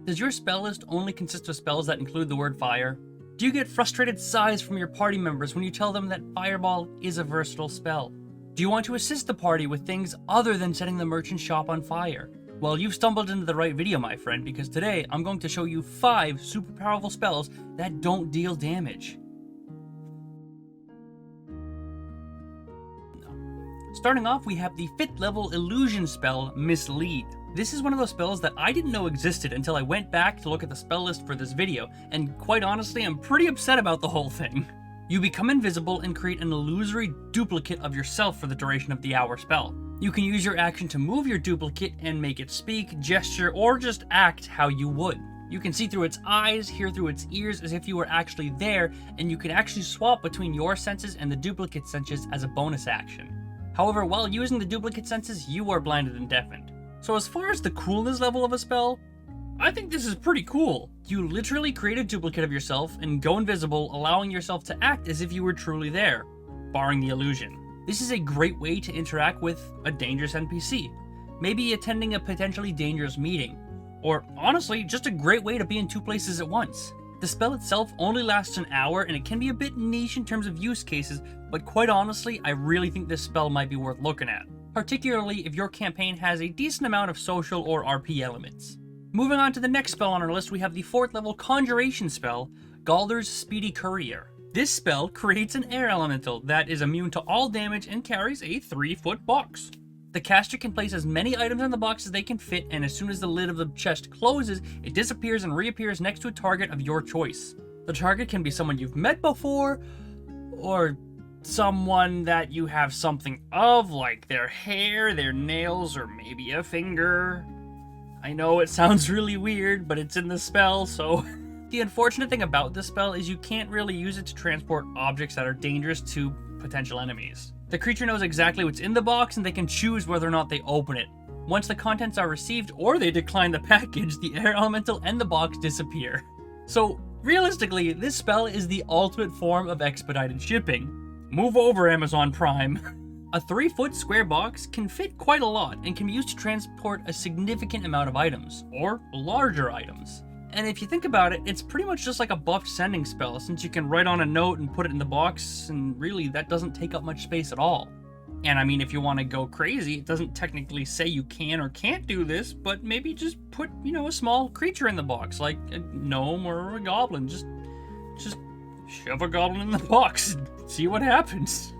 Does your spell list only consist of spells that include the word fire? Do you get frustrated sighs from your party members when you tell them that Fireball is a versatile spell? Do you want to assist the party with things other than setting the merchant shop on fire? Well, you've stumbled into the right video, my friend, because today I'm going to show you 5 super powerful spells that don't deal damage. Starting off, we have the 5th level illusion spell, Mislead. This is one of those spells that I didn't know existed until I went back to look at the spell list for this video, and quite honestly, I'm pretty upset about the whole thing. You become invisible and create an illusory duplicate of yourself for the duration of the hour spell. You can use your action to move your duplicate and make it speak, gesture, or just act how you would. You can see through its eyes, hear through its ears as if you were actually there, and you can actually swap between your senses and the duplicate senses as a bonus action. However, while using the duplicate senses, you are blinded and deafened. So as far as the coolness level of a spell, I think this is pretty cool. You literally create a duplicate of yourself and go invisible, allowing yourself to act as if you were truly there, barring the illusion. This is a great way to interact with a dangerous NPC, maybe attending a potentially dangerous meeting, or honestly, just a great way to be in 2 places at once. The spell itself only lasts an hour and it can be a bit niche in terms of use cases, but quite honestly, I really think this spell might be worth looking at, particularly if your campaign has a decent amount of social or RP elements. Moving on to the next spell on our list, we have the 4th level conjuration spell, Galdr's Speedy Courier. This spell creates an air elemental that is immune to all damage and carries a 3-foot box. The caster can place as many items in the box as they can fit, and as soon as the lid of the chest closes, it disappears and reappears next to a target of your choice. The target can be someone you've met before, or someone that you have something of, like their hair, their nails, or maybe a finger. I know it sounds really weird, but it's in the spell, so... The unfortunate thing about this spell is you can't really use it to transport objects that are dangerous to potential enemies. The creature knows exactly what's in the box and they can choose whether or not they open it. Once the contents are received or they decline the package, the air elemental and the box disappear. So realistically, this spell is the ultimate form of expedited shipping. Move over, Amazon Prime. A 3-foot square box can fit quite a lot and can be used to transport a significant amount of items, or larger items. And if you think about it, it's pretty much just like a buffed sending spell, since you can write on a note and put it in the box, and really that doesn't take up much space at all. And I mean, if you want to go crazy, it doesn't technically say you can or can't do this, but maybe just put, a small creature in the box, like a gnome or a goblin. Just shove a goblin in the box and see what happens.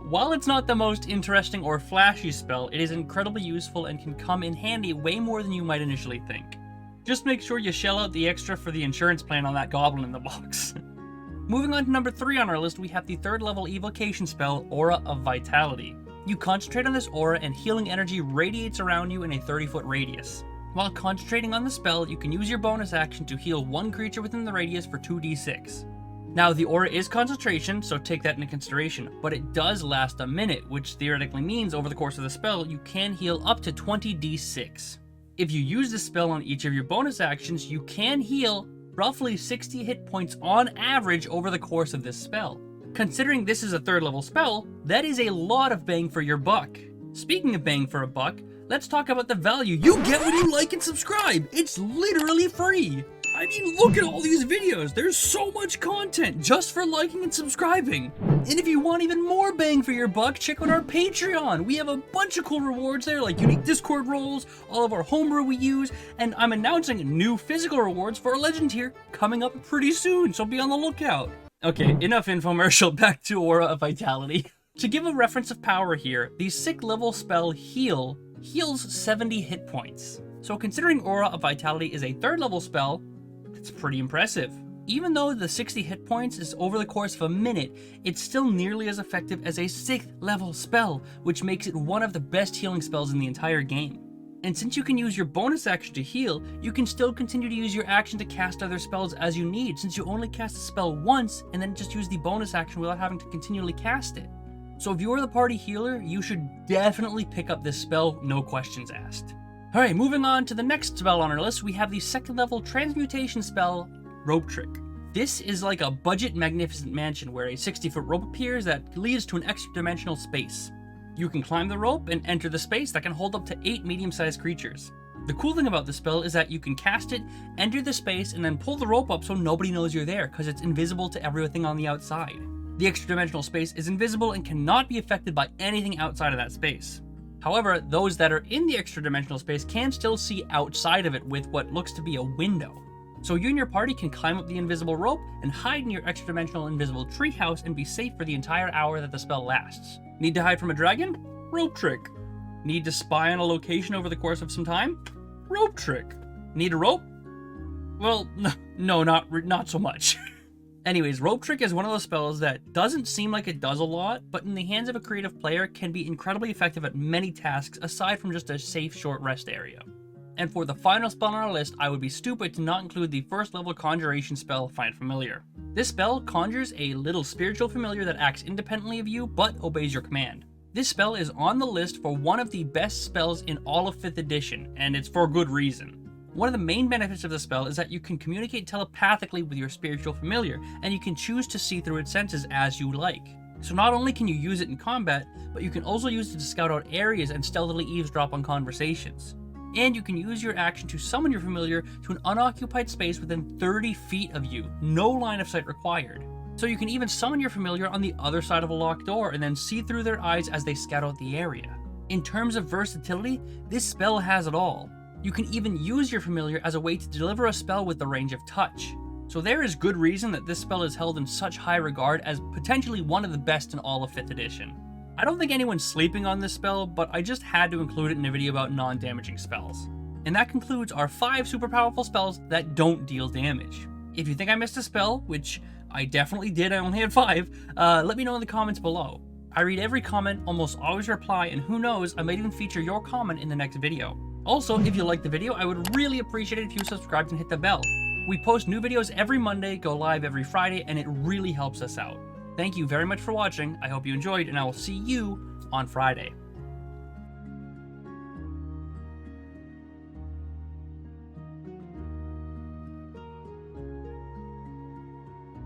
While it's not the most interesting or flashy spell, it is incredibly useful and can come in handy way more than you might initially think. Just make sure you shell out the extra for the insurance plan on that goblin in the box. Moving on to number 3 on our list, we have the 3rd level evocation spell, Aura of Vitality. You concentrate on this aura and healing energy radiates around you in a 30-foot radius. While concentrating on the spell, you can use your bonus action to heal 1 creature within the radius for 2d6. Now, the aura is concentration, so take that into consideration, but it does last a minute, which theoretically means over the course of the spell, you can heal up to 20d6. If you use this spell on each of your bonus actions, you can heal roughly 60 hit points on average over the course of this spell. Considering this is a 3rd level spell, that is a lot of bang for your buck. Speaking of bang for a buck, let's talk about the value you get when you like and subscribe. It's literally free. I mean, look at all these videos. There's so much content just for liking and subscribing. And if you want even more bang for your buck, check out our Patreon. We have a bunch of cool rewards there, like unique Discord roles, all of our homebrew we use, and I'm announcing new physical rewards for our legend tier coming up pretty soon, so be on the lookout. Okay, enough infomercial, back to Aura of Vitality. To give a reference of power here, the 6th level spell Heal heals 70 hit points. So considering Aura of Vitality is a 3rd level spell, it's pretty impressive. Even though the 60 hit points is over the course of a minute, it's still nearly as effective as a 6th level spell, which makes it one of the best healing spells in the entire game. And since you can use your bonus action to heal, you can still continue to use your action to cast other spells as you need, since you only cast a spell once and then just use the bonus action without having to continually cast it. So if you're the party healer, you should definitely pick up this spell, no questions asked. Alright, moving on to the next spell on our list, we have the 2nd level transmutation spell, Rope Trick. This is like a budget magnificent mansion where a 60-foot rope appears that leads to an extra dimensional space. You can climb the rope and enter the space that can hold up to 8 medium-sized creatures. The cool thing about this spell is that you can cast it, enter the space, and then pull the rope up so nobody knows you're there because it's invisible to everything on the outside. The extra dimensional space is invisible and cannot be affected by anything outside of that space. However, those that are in the extra dimensional space can still see outside of it with what looks to be a window. So you and your party can climb up the invisible rope and hide in your extra dimensional invisible treehouse and be safe for the entire hour that the spell lasts. Need to hide from a dragon? Rope trick. Need to spy on a location over the course of some time? Rope trick. Need a rope? Well, no, not so much. Anyways, rope trick is one of those spells that doesn't seem like it does a lot, but in the hands of a creative player can be incredibly effective at many tasks aside from just a safe short rest area. And for the final spell on our list, I would be stupid to not include the first level conjuration spell, Find Familiar. This spell conjures a little spiritual familiar that acts independently of you, but obeys your command. This spell is on the list for one of the best spells in all of 5th edition, and it's for good reason. One of the main benefits of the spell is that you can communicate telepathically with your spiritual familiar, and you can choose to see through its senses as you like. So not only can you use it in combat, but you can also use it to scout out areas and stealthily eavesdrop on conversations. And you can use your action to summon your familiar to an unoccupied space within 30 feet of you, no line of sight required. So you can even summon your familiar on the other side of a locked door and then see through their eyes as they scout out the area. In terms of versatility, this spell has it all. You can even use your familiar as a way to deliver a spell with the range of touch. So there is good reason that this spell is held in such high regard as potentially one of the best in all of 5th edition. I don't think anyone's sleeping on this spell, but I just had to include it in a video about non-damaging spells. And that concludes our 5 super powerful spells that don't deal damage. If you think I missed a spell, which I definitely did, I only had 5, let me know in the comments below. I read every comment, almost always reply, and who knows, I might even feature your comment in the next video. Also, if you liked the video, I would really appreciate it if you subscribed and hit the bell. We post new videos every Monday, go live every Friday, and it really helps us out. Thank you very much for watching, I hope you enjoyed, and I will see you on Friday.